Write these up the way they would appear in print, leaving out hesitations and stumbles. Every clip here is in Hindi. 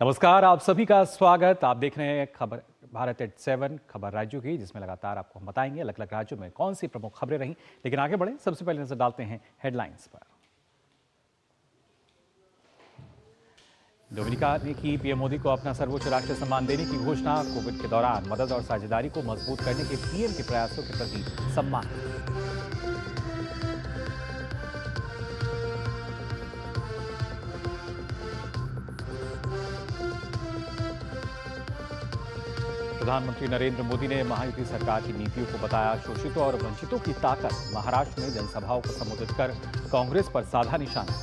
नमस्कार, आप सभी का स्वागत। आप देख रहे हैं खबर भारत एट 7 खबर राज्यों की, जिसमें लगातार आपको हम बताएंगे अलग अलग राज्यों में कौन सी प्रमुख खबरें रहीं। लेकिन आगे बढ़ें, सबसे पहले नजर डालते हैं हेडलाइंस पर। डोमिनिका ने की पीएम मोदी को अपना सर्वोच्च राष्ट्रीय सम्मान देने की घोषणा। कोविड के दौरान मदद और साझेदारी को मजबूत करने के पीएम के प्रयासों के प्रति सम्मान। प्रधानमंत्री नरेंद्र मोदी ने महायुति सरकार की नीतियों को बताया शोषितों और वंचितों की ताकत। महाराष्ट्र में जनसभाओं को संबोधित कर कांग्रेस पर साधा निशाना।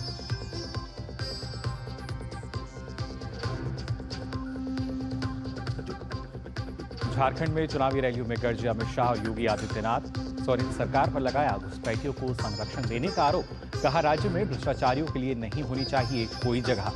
झारखंड में चुनावी रैलियों में गरजे अमित शाह और योगी आदित्यनाथ। सोरेन सरकार पर लगाया घुसपैठियों को संरक्षण देने का आरोप। कहा, राज्य में भ्रष्टाचारियों के लिए नहीं होनी चाहिए कोई जगह।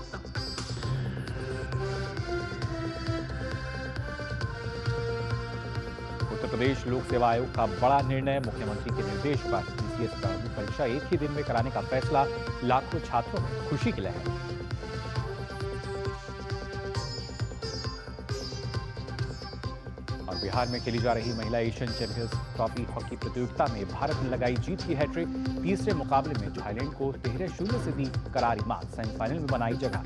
उत्तर प्रदेश लोक सेवा आयोग का बड़ा निर्णय। मुख्यमंत्री के निर्देश पर पीसीएस प्रारंभिक परीक्षा एक ही दिन में कराने का फैसला। लाखों छात्रों में खुशी की लहर। और बिहार में खेली जा रही महिला एशियन चैंपियंस ट्रॉफी हॉकी प्रतियोगिता में भारत ने लगाई जीत की हैट्रिक। तीसरे मुकाबले में थाईलैंड को 13-0 से दी करारी मात। सेमीफाइनल में बनाई जगह।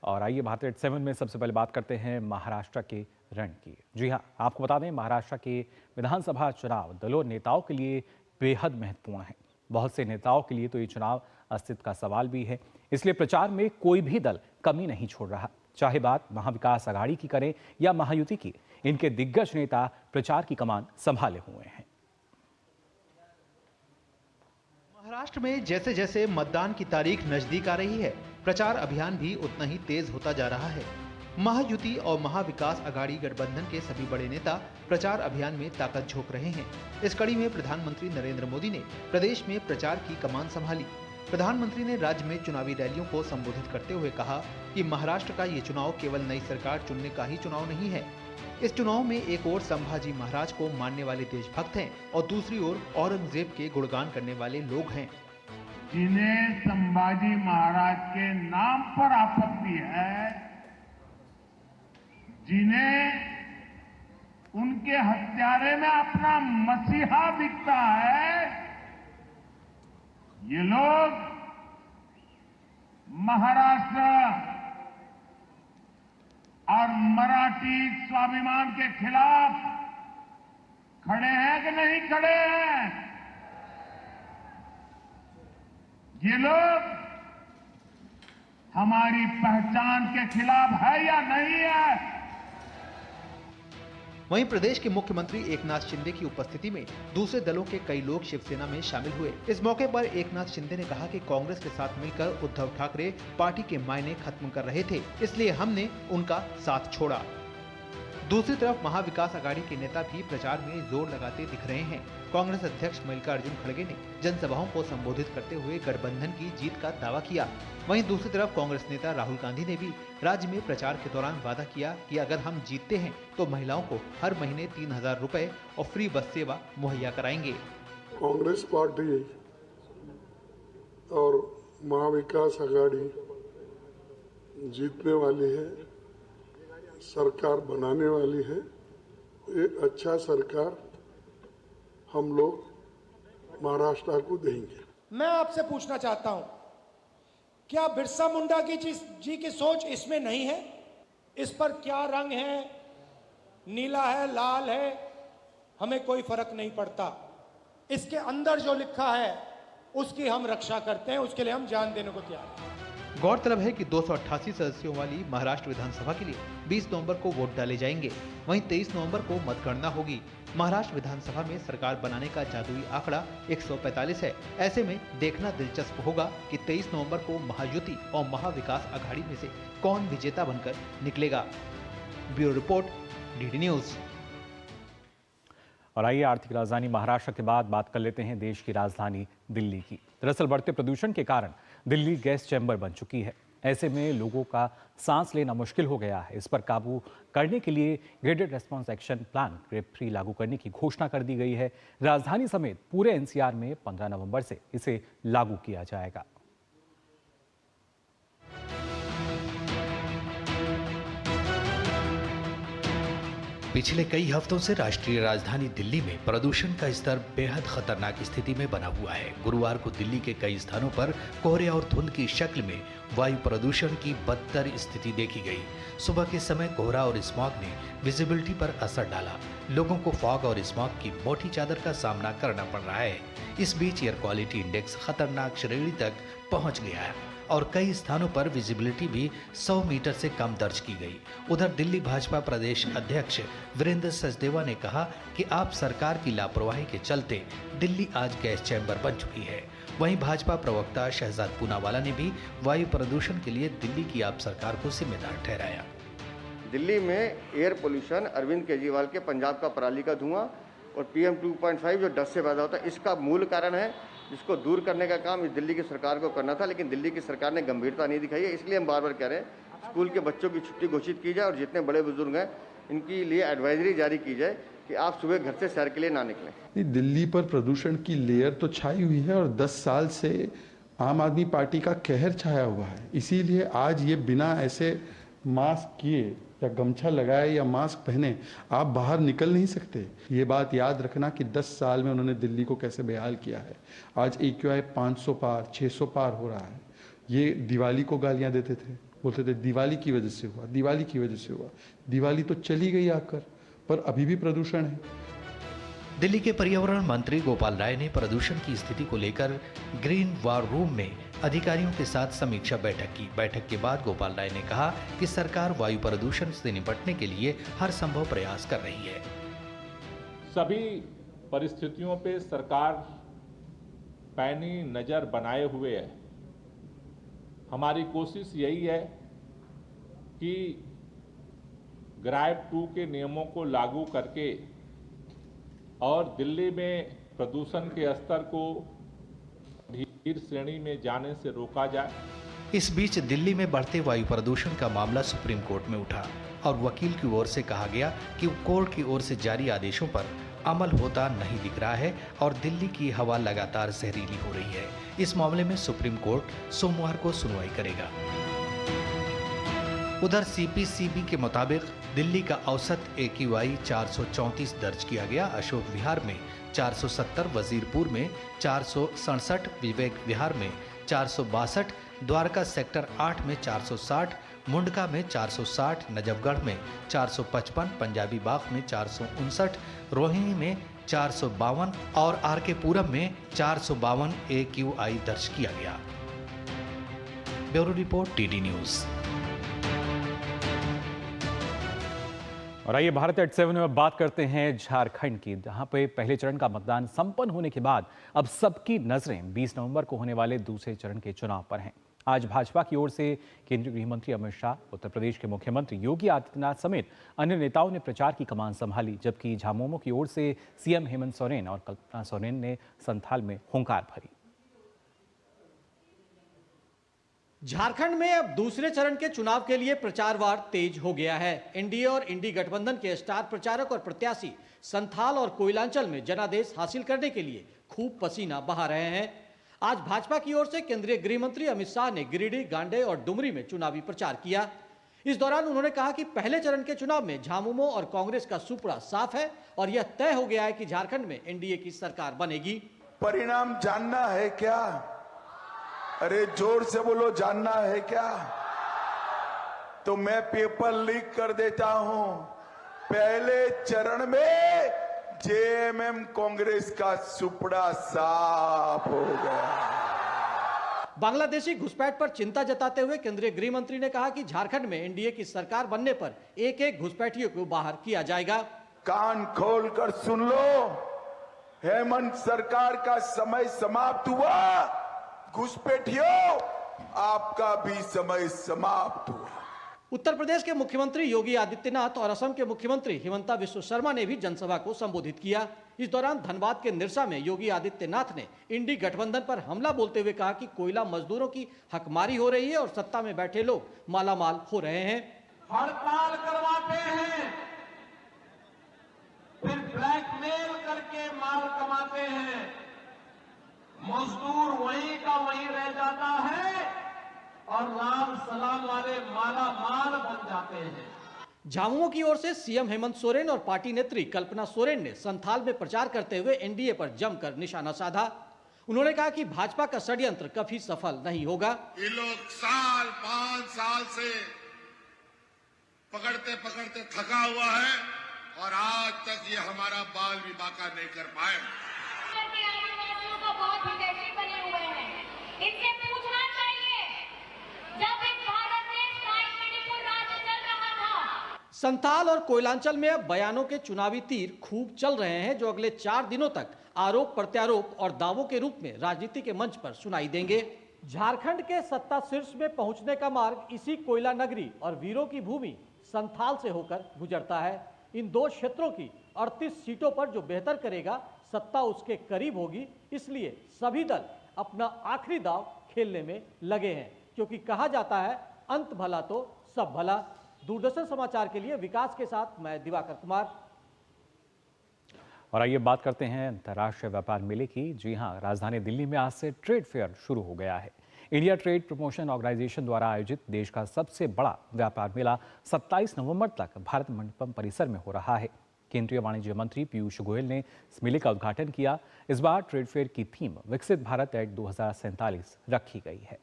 और आइए भारत एट 7 में सबसे पहले बात करते हैं महाराष्ट्र के रण की। जी हां, आपको बता दें, महाराष्ट्र के विधानसभा चुनाव दलों और नेताओं के लिए बेहद महत्वपूर्ण है। बहुत से नेताओं के लिए तो ये चुनाव अस्तित्व का सवाल भी है। इसलिए प्रचार में कोई भी दल कमी नहीं छोड़ रहा। चाहे बात महाविकास आघाड़ी की करें या महायुति की, इनके दिग्गज नेता प्रचार की कमान संभाले हुए हैं। महाराष्ट्र में जैसे जैसे मतदान की तारीख नजदीक आ रही है, प्रचार अभियान भी उतना ही तेज होता जा रहा है। महायुति और महाविकास आघाड़ी गठबंधन के सभी बड़े नेता प्रचार अभियान में ताकत झोंक रहे हैं। इस कड़ी में प्रधानमंत्री नरेंद्र मोदी ने प्रदेश में प्रचार की कमान संभाली। प्रधानमंत्री ने राज्य में चुनावी रैलियों को संबोधित करते हुए कहा कि महाराष्ट्र का ये चुनाव केवल नई सरकार चुनने का ही चुनाव नहीं है। इस चुनाव में एक ओर संभाजी महाराज को मानने वाले देशभक्त हैं और दूसरी ओर औरंगजेब के गुणगान करने वाले लोग हैं। जिन्हें संभाजी महाराज के नाम पर आपत्ति है, जिन्हें उनके हत्यारे में अपना मसीहा दिखता है, ये लोग महाराष्ट्र और मराठी स्वाभिमान के खिलाफ खड़े हैं कि नहीं खड़े हैं? ये लोग हमारी पहचान के खिलाफ है या नहीं है? वहीं प्रदेश के मुख्यमंत्री एकनाथ शिंदे की उपस्थिति में दूसरे दलों के कई लोग शिवसेना में शामिल हुए। इस मौके पर एकनाथ शिंदे ने कहा कि कांग्रेस के साथ मिलकर उद्धव ठाकरे पार्टी के मायने खत्म कर रहे थे, इसलिए हमने उनका साथ छोड़ा। दूसरी तरफ महाविकास आघाड़ी के नेता भी प्रचार में जोर लगाते दिख रहे हैं। कांग्रेस अध्यक्ष मल्लिकार्जुन खड़गे ने जनसभाओं को संबोधित करते हुए गठबंधन की जीत का दावा किया। वहीं दूसरी तरफ कांग्रेस नेता राहुल गांधी ने भी राज्य में प्रचार के दौरान वादा किया कि अगर हम जीतते हैं तो महिलाओं को हर महीने 3000 रुपए और फ्री बस सेवा मुहैया कराएंगे। कांग्रेस पार्टी और महाविकास आघाड़ी जीतने वाली है, सरकार बनाने वाली है। एक अच्छा सरकार हम लोग महाराष्ट्र को देंगे। मैं आपसे पूछना चाहता हूं, क्या बिरसा मुंडा की जी की सोच इसमें नहीं है? इस पर क्या रंग है, नीला है, लाल है, हमें कोई फर्क नहीं पड़ता। इसके अंदर जो लिखा है उसकी हम रक्षा करते हैं, उसके लिए हम जान देने को तैयार हैं। गौरतलब है कि 288 सदस्यों वाली महाराष्ट्र विधानसभा के लिए 20 नवंबर को वोट डाले जाएंगे। वहीं 23 नवंबर को मतगणना होगी। महाराष्ट्र विधानसभा में सरकार बनाने का जादुई आंकड़ा 145 है। ऐसे में देखना दिलचस्प होगा कि 23 नवंबर को महायुति और महाविकास आघाड़ी में से कौन विजेता बनकर निकलेगा। Bureau report, DD news. और आइए आर्थिक राजधानी महाराष्ट्र के बाद बात कर लेते हैं देश की राजधानी दिल्ली की। दरअसल बढ़ते प्रदूषण के कारण दिल्ली गैस चैम्बर बन चुकी है। ऐसे में लोगों का सांस लेना मुश्किल हो गया है। इस पर काबू करने के लिए graded response action plan GRAP 3 लागू करने की घोषणा कर दी गई है। राजधानी समेत पूरे एनसीआर में 15 नवंबर से इसे लागू किया जाएगा। पिछले कई हफ्तों से राष्ट्रीय राजधानी दिल्ली में प्रदूषण का स्तर बेहद खतरनाक स्थिति में बना हुआ है। गुरुवार को दिल्ली के कई स्थानों पर कोहरे और धुंध की शक्ल में वायु प्रदूषण की बदतर स्थिति देखी गई। सुबह के समय कोहरा और स्मॉग ने विजिबिलिटी पर असर डाला। लोगों को फॉग और स्मॉग की मोटी चादर का सामना करना पड़ रहा है। इस बीच एयर क्वालिटी इंडेक्स खतरनाक श्रेणी तक पहुंच गया है और कई स्थानों पर विजिबिलिटी भी 100 मीटर से कम दर्ज की गई। उधर दिल्ली भाजपा प्रदेश अध्यक्ष वीरेंद्र सचदेवा ने कहा कि आप सरकार की लापरवाही के चलते दिल्ली आज गैस चैम्बर बन चुकी है। वहीं भाजपा प्रवक्ता शहजाद पूनावाला ने भी वायु प्रदूषण के लिए दिल्ली की आप सरकार को जिम्मेदार ठहराया। दिल्ली में एयर पोल्यूशन अरविंद केजरीवाल के पंजाब का पराली का धुआं और PM 2.5 जो डस्ट से पैदा होता है, इसका मूल कारण है, जिसको दूर करने का काम इस दिल्ली की सरकार को करना था, लेकिन दिल्ली की सरकार ने गंभीरता नहीं दिखाई है। इसलिए हम बार बार कह रहे हैं स्कूल के बच्चों की छुट्टी घोषित की जाए और जितने बड़े बुजुर्ग हैं इनके लिए एडवाइजरी जारी की जाए कि आप सुबह घर से सैर के लिए ना निकलें। दिल्ली पर प्रदूषण की लेयर तो छाई हुई है और 10 साल से आम आदमी पार्टी का कहर छाया हुआ है। इसीलिए आज ये बिना ऐसे मास्क किए या गमछा लगाए या मास्क पहने आप बाहर निकल नहीं सकते। ये बात याद रखना कि 10 साल में उन्होंने दिल्ली को कैसे बेहाल किया है। आज AQI 500 पार 600 पार हो रहा है। ये दिवाली को गालियां देते थे, बोलते थे दिवाली की वजह से हुआ, दिवाली की वजह से हुआ। दिवाली तो चली गई आकर, पर अभी भी प्रदूषण है। दिल्ली के पर्यावरण मंत्री गोपाल राय ने प्रदूषण की स्थिति को लेकर ग्रीन वॉर रूम में अधिकारियों के साथ समीक्षा बैठक की। बैठक के बाद गोपाल राय ने कहा कि सरकार वायु प्रदूषण से निपटने के लिए हर संभव प्रयास कर रही है। सभी परिस्थितियों पे सरकार पैनी नजर बनाए हुए है। हमारी कोशिश यही है कि ग्रेप 2 के नियमों को लागू करके और दिल्ली में प्रदूषण के स्तर को गंभीर श्रेणी में जाने से रोका जाए। इस बीच दिल्ली में बढ़ते वायु प्रदूषण का मामला सुप्रीम कोर्ट में उठा और वकील की ओर से कहा गया कि कोर्ट की ओर से जारी आदेशों पर अमल होता नहीं दिख रहा है और दिल्ली की हवा लगातार जहरीली हो रही है। इस मामले में सुप्रीम कोर्ट सोमवार को सुनवाई करेगा। उधर CPCB के मुताबिक दिल्ली का औसत AQI 434 दर्ज किया गया। अशोक विहार में 470, वजीरपुर में 467, विवेक विहार में 462, द्वारका सेक्टर 8 में 460, मुंडका में 460, नजफगढ़ में 455, पंजाबी बाग में 459, रोहिणी में 452 और RK पुरम में 452 AQI दर्ज किया गया। Bureau report TD news. और आइए भारत एट 7 में बात करते हैं झारखंड की, जहां पे पहले चरण का मतदान संपन्न होने के बाद अब सबकी नजरें 20 नवंबर को होने वाले दूसरे चरण के चुनाव पर हैं। आज भाजपा की ओर से केंद्रीय गृह मंत्री अमित शाह, उत्तर प्रदेश के मुख्यमंत्री योगी आदित्यनाथ समेत अन्य नेताओं ने प्रचार की कमान संभाली, जबकि झामुमो की ओर से CM हेमंत सोरेन और कल्पना सोरेन ने संथाल में हुंकार भरी। झारखंड में अब दूसरे चरण के चुनाव के लिए प्रचार वार तेज हो गया है। एनडीए और इंडी गठबंधन के स्टार प्रचारक और प्रत्याशी संथाल और कोयलांचल में जनादेश हासिल करने के लिए खूब पसीना बहा रहे हैं। आज भाजपा की ओर से केंद्रीय गृह मंत्री अमित शाह ने गिरिडीह, गांडे और डुमरी में चुनावी प्रचार किया। इस दौरान उन्होंने कहा कि पहले चरण के चुनाव में झामुमो और कांग्रेस का सुपड़ा साफ है और यह तय हो गया है कि झारखंड में एनडीए की सरकार बनेगी। परिणाम जानना है क्या? अरे जोर से बोलो, जानना है क्या? तो मैं पेपर लीक कर देता हूं। पहले चरण में जेएमएम कांग्रेस का सुपड़ा साफ हो गया। बांग्लादेशी घुसपैठ पर चिंता जताते हुए केंद्रीय गृह मंत्री ने कहा कि झारखंड में एनडीए की सरकार बनने पर एक एक घुसपैठियों को बाहर किया जाएगा। कान खोलकर सुन लो, हेमंत सरकार का समय समाप्त हुआ, घुसपैठियों आपका भी समय समाप्त हुआ। उत्तर प्रदेश के मुख्यमंत्री योगी आदित्यनाथ और असम के मुख्यमंत्री हिमंता बिस्वा शर्मा ने भी जनसभा को संबोधित किया। इस दौरान धनबाद के निरसा में योगी आदित्यनाथ ने इंडी गठबंधन पर हमला बोलते हुए कहा कि कोयला मजदूरों की हकमारी हो रही है और सत्ता में बैठे लोग मालामाल हो रहे हैं। हड़ताल करवाते हैं, फिर ब्लैकमेल करके माल कमाते हैं, मजदूर वहीं का वहीं रह जाता है और लाल सलाम वाले माला माल बन जाते हैं। झामुमो की ओर से सीएम हेमंत सोरेन और पार्टी नेत्री कल्पना सोरेन ने संथाल में प्रचार करते हुए एनडीए पर जमकर निशाना साधा। उन्होंने कहा कि भाजपा का षड्यंत्र कभी सफल नहीं होगा। ये लोग 5 साल से पकड़ते पकड़ते थका हुआ है और आज तक ये हमारा बाल भी बाका नहीं कर पाए। आदिवासियों को बहुत हितैषी बने हुए हैं, इनसे पूछना चाहिए जब इस भारत देश का मणिपुर राज्य चल रहा था। संथाल और कोयलांचल में अब बयानों के चुनावी तीर खूब चल रहे हैं, जो अगले 4 दिनों तक आरोप प्रत्यारोप और दावों के रूप में राजनीति के मंच पर सुनाई देंगे। झारखंड के सत्ता शीर्ष में पहुंचने का मार्ग इसी कोयला नगरी और वीरों की भूमि संथाल से होकर गुजरता है। इन 2 क्षेत्रों की 38 सीटों पर जो बेहतर करेगा, सत्ता उसके करीब होगी। इसलिए सभी दल अपना आखिरी दांव खेलने में लगे हैं, क्योंकि कहा जाता है अंत भला तो सब भला। दूरदर्शन समाचार के लिए विकास के साथ मैं दिवाकर कुमार। और आइए बात करते हैं अंतर्राष्ट्रीय व्यापार मेले की। जी हां, राजधानी दिल्ली में आज से ट्रेड फेयर शुरू हो गया है। इंडिया ट्रेड प्रमोशन ऑर्गेनाइजेशन द्वारा आयोजित देश का सबसे बड़ा व्यापार मेला 27 नवंबर तक भारत मंडपम परिसर में हो रहा है। केंद्रीय वाणिज्य मंत्री पीयूष गोयल ने इस मेले का उद्घाटन किया। इस बार ट्रेड फेयर की थीम विकसित भारत एट 2047 रखी गई है।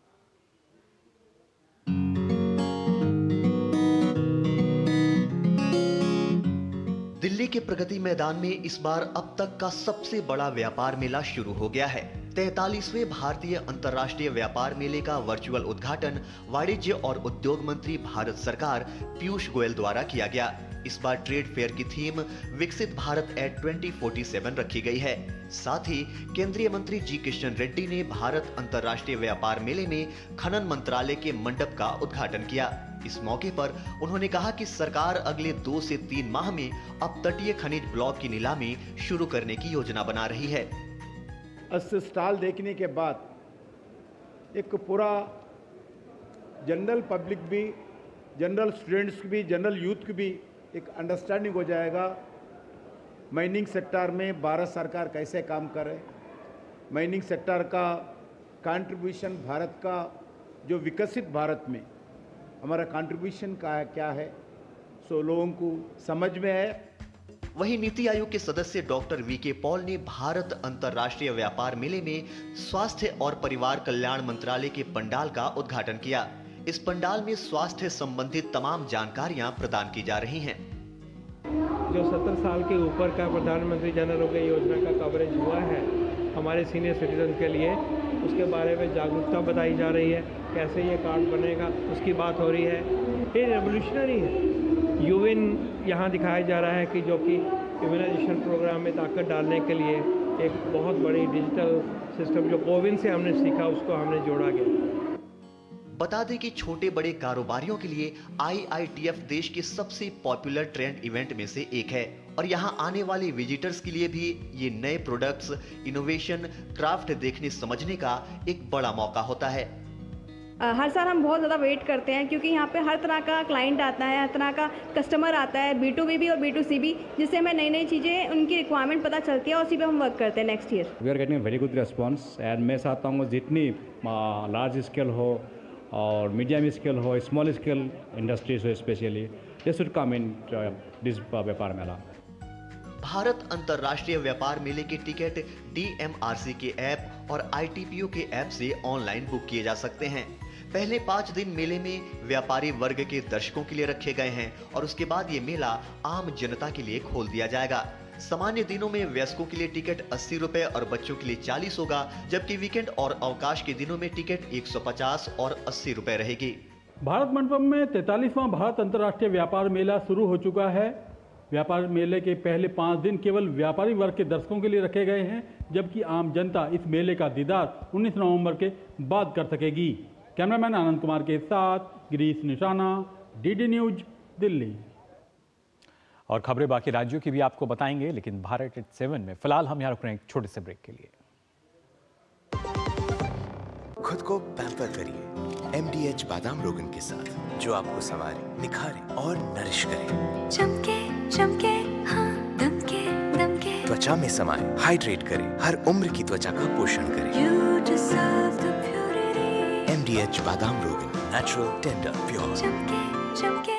दिल्ली के प्रगति मैदान में इस बार अब तक का सबसे बड़ा व्यापार मेला शुरू हो गया है। 43वें भारतीय अंतर्राष्ट्रीय व्यापार मेले का वर्चुअल उद्घाटन वाणिज्य और उद्योग मंत्री भारत सरकार पीयूष गोयल द्वारा किया गया। इस बार ट्रेड फेयर की थीम विकसित भारत एट 2047 रखी गई है। साथ ही केंद्रीय मंत्री जी किशन रेड्डी ने भारत अंतर्राष्ट्रीय व्यापार मेले में खनन मंत्रालय के मंडप का उद्घाटन किया। इस मौके पर उन्होंने कहा कि सरकार अगले 2 से 3 माह में अब तटीय खनिज ब्लॉक की नीलामी शुरू करने की योजना बना रही है। 80 स्टॉल देखने के बाद एक पूरा जनरल पब्लिक भी, जनरल स्टूडेंट्स की भी, जनरल यूथ की भी एक अंडरस्टैंडिंग हो जाएगा माइनिंग सेक्टर में भारत सरकार कैसे काम करे, माइनिंग सेक्टर का कंट्रीब्यूशन, भारत का जो विकसित भारत में हमारा कंट्रीब्यूशन का क्या है, सो लोगों को समझ में है। वहीं नीति आयोग के सदस्य डॉक्टर वीके पॉल ने भारत अंतर्राष्ट्रीय व्यापार मेले में स्वास्थ्य और परिवार कल्याण मंत्रालय के पंडाल का उद्घाटन किया। इस पंडाल में स्वास्थ्य संबंधित तमाम जानकारियां प्रदान की जा रही हैं। जो 70 साल के ऊपर का प्रधानमंत्री जन आरोग्य योजना का कवरेज हुआ है हमारे सीनियर सिटीजन के लिए, उसके बारे में जागरूकता बताई जा रही है। कैसे ये कार्ड बनेगा उसकी बात हो रही है। ये रेवोल्यूशनरी है। यूएन यहाँ दिखाया जा रहा है कि जो कि इम्यूनाइजेशन प्रोग्राम में ताकत डालने के लिए एक बहुत बड़ी डिजिटल सिस्टम जो कोविन से हमने सीखा उसको हमने जोड़ा गया। बता दें कि छोटे बड़े कारोबारियों के लिए IITF देश के सबसे पॉपुलर ट्रेंड इवेंट में से एक है और यहां आने वाले विजिटर्स के लिए भी ये नए प्रोडक्ट्स, इनोवेशन, क्राफ्ट देखने समझने का एक बड़ा मौका होता है। हर साल हम बहुत ज़्यादा वेट करते हैं क्योंकि यहाँ पे हर तरह का क्लाइंट आता है, हर तरह का कस्टमर आता है, B2B भी और B2C भी, जिससे हमें नई नई चीज़ें, उनकी रिक्वायरमेंट पता चलती है और उसी पे हम वर्क करते हैं next year. We are getting very good response and मैं चाहता हूँ जितनी लार्ज स्केल हो और मीडियम स्केल हो, स्मॉल स्केल इंडस्ट्रीज हो specially, they should come in this व्यापार मेला। भारत अंतर्राष्ट्रीय व्यापार मेले के टिकट DMRC के ऐप और ITPO के ऐप से ऑनलाइन बुक किए जा सकते हैं। पहले 5 दिन मेले में व्यापारी वर्ग के दर्शकों के लिए रखे गए हैं और उसके बाद ये मेला आम जनता के लिए खोल दिया जाएगा। सामान्य दिनों में वयस्कों के लिए टिकट 80 रुपए और बच्चों के लिए 40 होगा, जबकि वीकेंड और अवकाश के दिनों में टिकट 150 और 80 रुपए रहेगी। भारत मंडपम में 43वां भारत अंतर्राष्ट्रीय व्यापार मेला शुरू हो चुका है। व्यापार मेले के पहले 5 दिन केवल व्यापारी वर्ग के दर्शकों के लिए रखे गए हैं, जबकि आम जनता इस मेले का दीदार 19 नवंबर के बाद कर सकेगी। कैमरामैन आनंद कुमार के साथ गिरीश निशाना, डीडी न्यूज दिल्ली। और खबरें बाकी राज्यों की भी आपको बताएंगे, लेकिन भारत एट 7 में फिलहाल हम यहाँ रुक रहे हैं एक छोटे से ब्रेक के लिए। खुद को पैम्पर करिए MDH बादाम रोगन के साथ, जो आपको संवारे, निखारे और नरिश करे। चमके चमके हाँ, दमके दमके, त्वचा में समाये, हाइड्रेट करे, हर उम्र की त्वचा का पोषण करे। You deserve the purity. MDH बादाम रोगन, नेचुरल, टेंडर, प्योर। चमके चमके।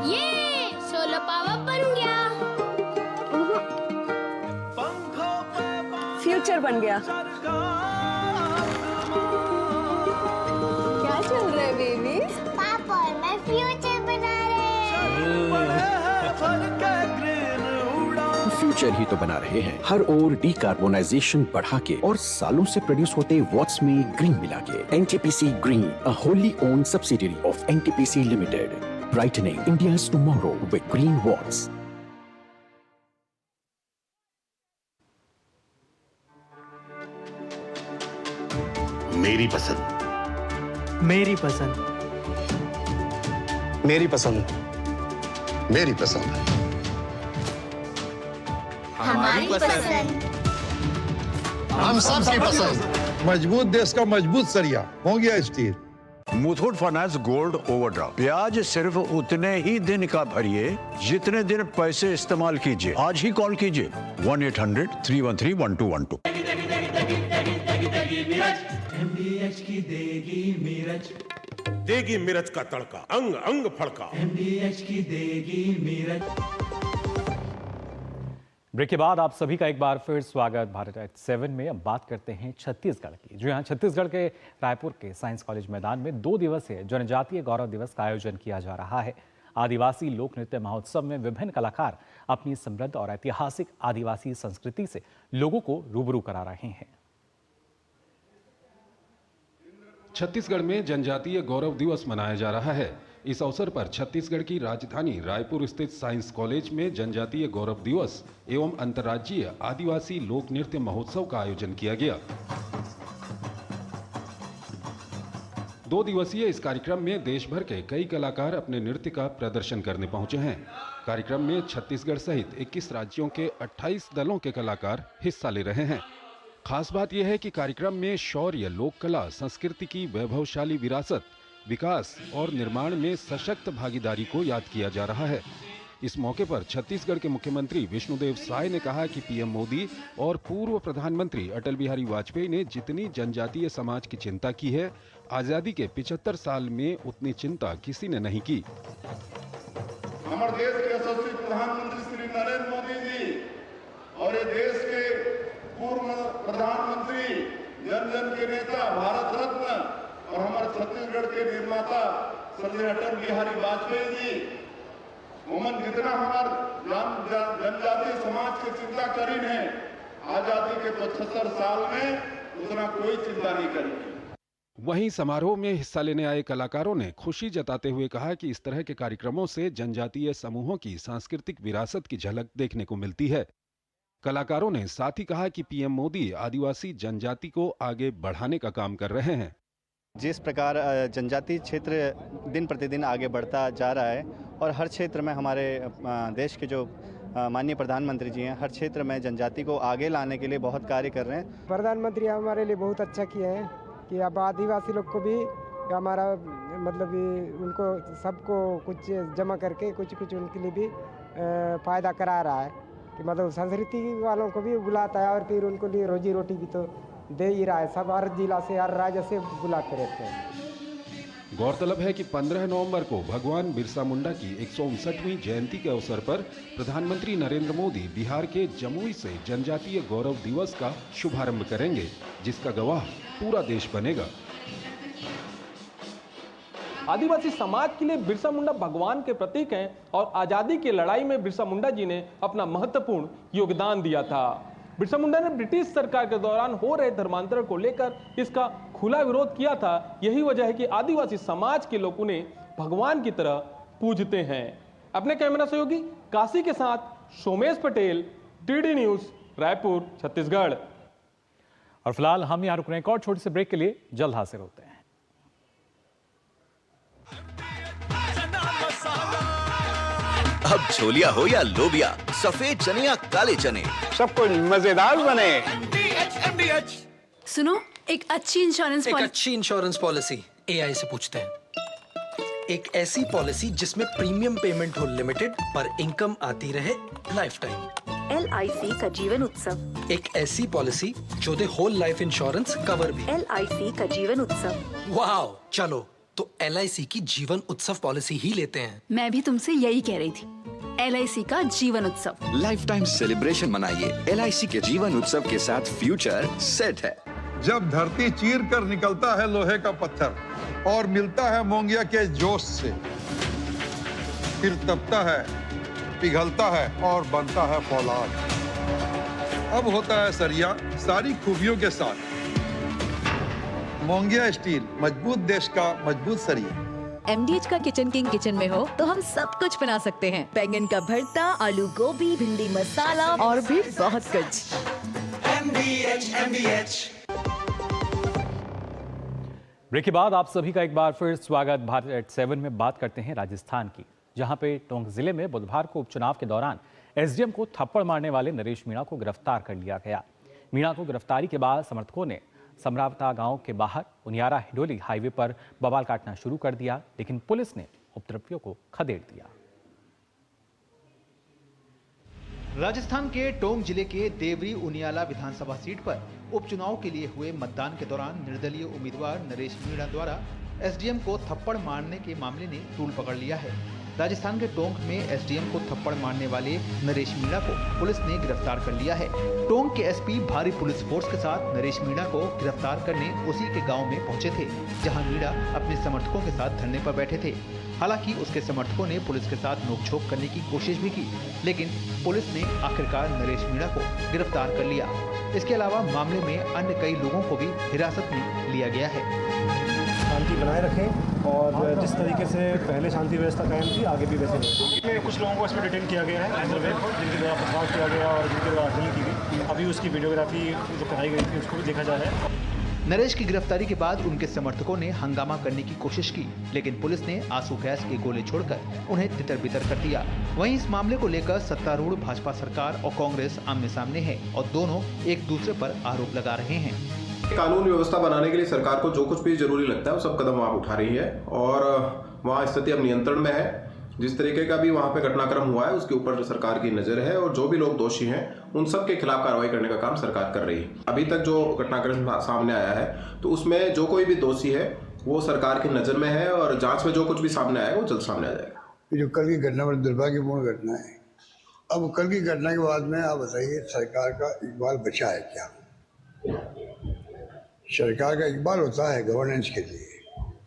ये सोलर पावर बन गया। फ्यूचर बन गया। क्या चल रहा है बेबी? पापा और मैं फ्यूचर बना रहे हैं। फ्यूचर ही तो बना रहे हैं, हर ओर डीकार्बोनाइजेशन बढ़ा के और सालों से प्रोड्यूस होते वॉट्स में ग्रीन मिला के। NTPC Green, a wholly owned subsidiary of NTPC Limited, brightening India's tomorrow with green watts. मेरी पसंद, मेरी पसंद, मेरी पसंद, मेरी पसंद, हमारी पसंद, हम सबकी पसंद। मजबूत देश का मजबूत सरिया हो गया steel. Muthoot finance gold overdraft, ब्याज सिर्फ उतने ही दिन का भरिए जितने दिन पैसे इस्तेमाल कीजिए। आज ही कॉल कीजिए 1-800-313-1212। MDH की देगी मिर्च, देगी मिर्च का तड़का, अंग अंग फड़का। MDH की देगी मिर्च। ब्रेक के बाद आप सभी का एक बार फिर स्वागत भारत एट 7 में। अब बात करते हैं छत्तीसगढ़ की। जी हाँ, छत्तीसगढ़ के रायपुर के साइंस कॉलेज मैदान में 2 दिवसीय जनजातीय गौरव दिवस का आयोजन किया जा रहा है। आदिवासी लोक नृत्य महोत्सव में विभिन्न कलाकार अपनी समृद्ध और ऐतिहासिक आदिवासी संस्कृति से लोगों को रूबरू करा रहे हैं। छत्तीसगढ़ में जनजातीय गौरव दिवस मनाया जा रहा है। इस अवसर पर छत्तीसगढ़ की राजधानी रायपुर स्थित साइंस कॉलेज में जनजातीय गौरव दिवस एवं अंतर्राज्यीय आदिवासी लोक नृत्य महोत्सव का आयोजन किया गया। 2 दिवसीय इस कार्यक्रम में देश भर के कई कलाकार अपने नृत्य का प्रदर्शन करने पहुंचे हैं। कार्यक्रम में छत्तीसगढ़ सहित 21 राज्यों के 28 दलों के कलाकार हिस्सा ले रहे हैं। खास बात यह है कि कार्यक्रम में शौर्य, लोक कला, संस्कृति की वैभवशाली विरासत, विकास और निर्माण में सशक्त भागीदारी को याद किया जा रहा है। इस मौके पर छत्तीसगढ़ के मुख्यमंत्री विष्णुदेव साय ने कहा कि पीएम मोदी और पूर्व प्रधानमंत्री अटल बिहारी वाजपेयी ने जितनी जनजातीय समाज की चिंता की है, आजादी के 75 साल में उतनी चिंता किसी ने नहीं की। हमारे देश के यशस्वी प्रधानमंत्री श्री नरेंद्र मोदी जी और ये देश के पूर्व प्रधानमंत्री, जन जन के नेता, भारत रत्न और हमारे छत्तीसगढ़ के निर्माता श्री अटल बिहारी वाजपेयी जी, उमन जितना हमारे जनजातीय समाज की चिंता करी है आजादी के 75 साल में, उतना कोई चिंता नहीं करी। वहीं समारोह में हिस्सा लेने आए कलाकारों ने खुशी जताते हुए कहा कि इस तरह के कार्यक्रमों से जनजातीय समूहों की सांस्कृतिक विरासत की झलक देखने को मिलती है। कलाकारों ने साथ ही कहा कि पीएम मोदी आदिवासी जनजाति को आगे बढ़ाने का काम कर रहे हैं। जिस प्रकार जनजातीय क्षेत्र दिन प्रतिदिन आगे बढ़ता जा रहा है और हर क्षेत्र में हमारे देश के जो माननीय प्रधानमंत्री जी हैं, हर क्षेत्र में जनजाति को आगे लाने के लिए बहुत कार्य कर रहे हैं। प्रधानमंत्री हमारे लिए बहुत अच्छा किए हैं कि अब आदिवासी लोग को भी हमारा मतलब उनको सबको कुछ जमा करके कुछ उनके लिए भी फायदा करा रहा है कि मतलब संस्कृति वालों को भी बुलाता है और फिर उनको लिए रोजी रोटी भी तो दे ही रहा है। सब हर जिला से, हर राज्य से बुलाते रहते हैं। गौरतलब है कि 15 नवंबर को भगवान बिरसा मुंडा की 159वीं जयंती के अवसर पर प्रधानमंत्री नरेंद्र मोदी बिहार के जमुई से जनजातीय गौरव दिवस का शुभारंभ करेंगे, जिसका गवाह पूरा देश बनेगा। आदिवासी समाज के लिए बिरसा मुंडा भगवान के प्रतीक हैं और आजादी की लड़ाई में बिरसा मुंडा जी ने अपना महत्वपूर्ण योगदान दिया था। बिरसा मुंडा ने ब्रिटिश सरकार के दौरान हो रहे धर्मांतरण को लेकर इसका खुला विरोध किया था। यही वजह है कि आदिवासी समाज के लोग उन्हें भगवान की तरह पूजते हैं। अपने कैमरा सहयोगी काशी के साथ सोमेश पटेल, डीडी न्यूज, रायपुर, छत्तीसगढ़। और फिलहाल हम यहाँ रुक रहे हैं एक और छोटे से ब्रेक के लिए, जल्द हाजिर होते हैं। अब छोलिया हो या लोबिया, सफेद चने या काले चने, सब कुछ मजेदार बने। सुनो, एक अच्छी इंश्योरेंस पॉलिसी एआई से पूछते हैं। एक ऐसी पॉलिसी जिसमें प्रीमियम पेमेंट हो लिमिटेड पर इनकम आती रहे लाइफ टाइम। LIC का जीवन उत्सव। एक ऐसी पॉलिसी जो दे होल लाइफ इंश्योरेंस कवर भी। LIC का जीवन उत्सव। वाह, चलो तो LIC की जीवन उत्सव पॉलिसी ही लेते हैं। मैं भी तुमसे यही कह रही थी, LIC का जीवन उत्सव। लाइफ टाइम सेलिब्रेशन मनाइए LIC के जीवन उत्सव के साथ, फ्यूचर सेट है। जब धरती चीर कर निकलता है लोहे का पत्थर और मिलता है मोंगिया के जोश से, फिर तपता है, पिघलता है और बनता है फौलाद। अब होता है सरिया सारी खूबियों के साथ। मोंगिया स्टील, मजबूत देश का मजबूत सरिया। MDH का किचन किंग किचन में हो तो हम सब कुछ बना सकते हैं। बैंगन का भरता, आलू गोभी, भिंडी मसाला और भी बहुत कुछ। MDH। ब्रेक के बाद आप सभी का एक बार फिर स्वागत। भारत 7 में बात करते हैं राजस्थान की, जहां पे टोंक जिले में बुधवार को उपचुनाव के दौरान SDM को थप्पड़ मारने वाले नरेश मीणा को गिरफ्तार कर लिया गया। मीणा को गिरफ्तारी के बाद समर्थकों ने समरावता गांव के बाहर उनियारा हिडोली हाईवे पर बवाल काटना शुरू कर दिया, लेकिन पुलिस ने उपद्रवियों को खदेड़ दिया। राजस्थान के टोंक जिले के देवरी उनियाला विधानसभा सीट पर उपचुनाव के लिए हुए मतदान के दौरान निर्दलीय उम्मीदवार नरेश मीणा द्वारा SDM को थप्पड़ मारने के मामले ने तूल पकड़ लिया है। राजस्थान के टोंक में SDM को थप्पड़ मारने वाले नरेश मीणा को पुलिस ने गिरफ्तार कर लिया है। टोंक के SP भारी पुलिस फोर्स के साथ नरेश मीणा को गिरफ्तार करने उसी के गांव में पहुंचे थे, जहां मीणा अपने समर्थकों के साथ धरने पर बैठे थे। हालांकि उसके समर्थकों ने पुलिस के साथ नोकझोंक करने की कोशिश भी की, लेकिन पुलिस ने आखिरकार नरेश मीणा को गिरफ्तार कर लिया। इसके अलावा मामले में अन्य कई लोगों को भी हिरासत में लिया गया है। शांति बनाए रखें और जिस तरीके से पहले शांति व्यवस्था कायम थी, आगे भी वैसे नहीं। कुछ लोगों को इसमें डिटेन किया गया है, जिनके द्वारा पथराव किया गया और जिनके द्वारा हत्या की गई। अभी उसकी वीडियोग्राफी जो कराई गई थी उसको भी देखा जा रहा है। नरेश की गिरफ्तारी के बाद उनके समर्थकों ने हंगामा करने की कोशिश की, लेकिन पुलिस ने आंसू गैस के गोले छोड़कर उन्हें तितर-बितर कर दिया। वहीं इस मामले को लेकर सत्तारूढ़ भाजपा सरकार और कांग्रेस आमने सामने है और दोनों एक दूसरे पर आरोप लगा रहे हैं। कानून व्यवस्था बनाने के लिए सरकार को जो कुछ भी जरूरी लगता है वो सब कदम वहाँ उठा रही है और वहाँ स्थिति अब नियंत्रण में है। जिस तरीके का भी वहाँ पे घटनाक्रम हुआ है उसके ऊपर सरकार की नजर है और जो भी लोग दोषी हैं उन सब के खिलाफ कार्रवाई करने का काम सरकार कर रही है। अभी तक जो घटनाक्रम सामने आया है तो उसमें जो कोई भी दोषी है वो सरकार की नजर में है और जांच में जो कुछ भी सामने आएगा वो जल्द सामने आ जाएगा। जो कल की घटना बड़ी दुर्भाग्यपूर्ण घटना है। अब कल की घटना के बाद में आप बताइए, सरकार का इकबाल बचा है क्या? सरकार का इकबाल होता है गवर्नेंस के लिए,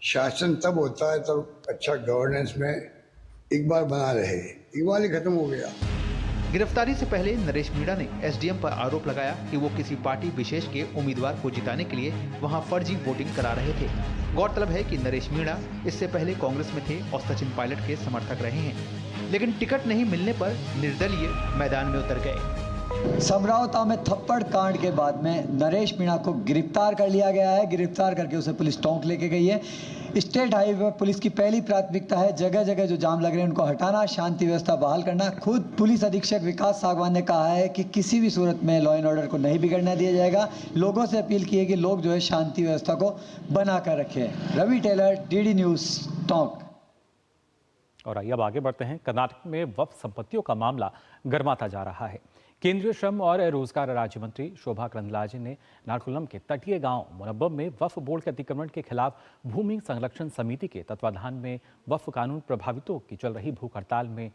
शासन तब होता है तब अच्छा गवर्नेंस में इकबाल बना रहे। इकबाल ही खत्म हो गया। गिरफ्तारी से पहले नरेश मीणा ने SDM पर आरोप लगाया कि वो किसी पार्टी विशेष के उम्मीदवार को जिताने के लिए वहां फर्जी वोटिंग करा रहे थे। गौरतलब है कि नरेश मीणा इससे पहले कांग्रेस में थे और सचिन पायलट के समर्थक रहे हैं, लेकिन टिकट नहीं मिलने पर निर्दलीय मैदान में उतर गए। समरावता में थप्पड़ कांड के बाद में नरेश मीणा को गिरफ्तार कर लिया गया है। गिरफ्तार करके उसे पुलिस टोंक लेके गई है। स्टेट हाईवे पर पुलिस की पहली प्राथमिकता है जगह जगह जो जाम लग रहे हैं उनको हटाना, शांति व्यवस्था बहाल करना। खुद पुलिस अधीक्षक विकास सागवान ने कहा है कि किसी भी सूरत में लॉ एंड ऑर्डर को नहीं बिगड़ने दिया जाएगा। लोगों से अपील की है कि लोग जो है शांति व्यवस्था को बना कर रखें। Ravi Taylor, DD news, Tonk. और आइए अब आगे बढ़ते हैं। कर्नाटक में वक्फ संपत्तियों का मामला गर्माता जा रहा है। केंद्रीय श्रम और रोजगार राज्य मंत्री शोभा करंदलाजे ने नारकुलम के तटीय गांव मुनब्बम में वक्फ बोर्ड के अतिक्रमण के खिलाफ भूमि संरक्षण समिति के तत्वाधान में वक्फ कानून प्रभावितों की चल रही भूख हड़ताल में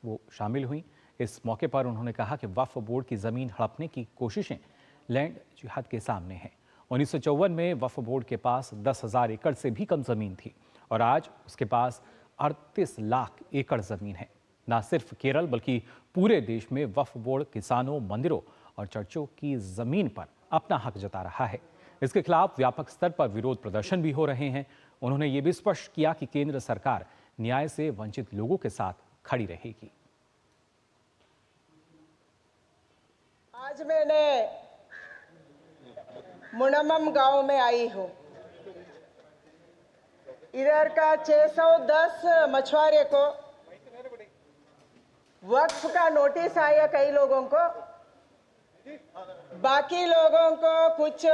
वो शामिल हुई। इस मौके पर उन्होंने कहा कि वक्फ बोर्ड की जमीन हड़पने की कोशिशें लैंड जिहाद के सामने हैं। 1954 में वक्फ बोर्ड के पास 10,000 एकड़ से भी कम जमीन थी और आज उसके पास 38 लाख एकड़ जमीन है। न सिर्फ केरल बल्कि पूरे देश में वक्फ बोर्ड किसानों, मंदिरों और चर्चों की जमीन पर अपना हक जता रहा है। इसके खिलाफ व्यापक स्तर पर विरोध प्रदर्शन भी हो रहे हैं। उन्होंने ये भी स्पष्ट किया कि केंद्र सरकार न्याय से वंचित लोगों के साथ खड़ी रहेगी। आज मैंने मुनम्बम गांव में आई हूँ। इधर का 610 मछुआरे को वक्फ का नोटिस आया कई लोगों को, बाकी लोगों को कुछ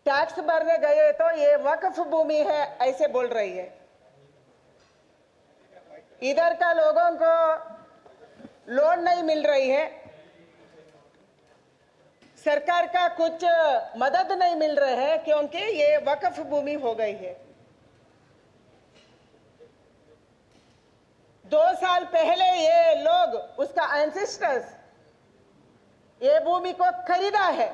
टैक्स भरने गए तो ये वक्फ भूमि है ऐसे बोल रही है। इधर का लोगों को लोन नहीं मिल रही है, सरकार का कुछ मदद नहीं मिल रहा है क्योंकि ये वक्फ भूमि हो गई है। 2 साल पहले ये लोग उसका एंसेस्टर्स ये भूमि को खरीदा है।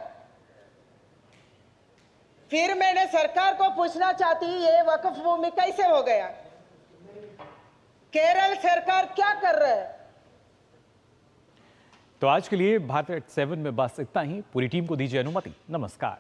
फिर मैंने सरकार को पूछना चाहती ये वक्फ भूमि कैसे हो गया, केरल सरकार क्या कर रहा है। तो आज के लिए भारत 7 में बस इतना ही। पूरी टीम को दीजिए अनुमति। नमस्कार।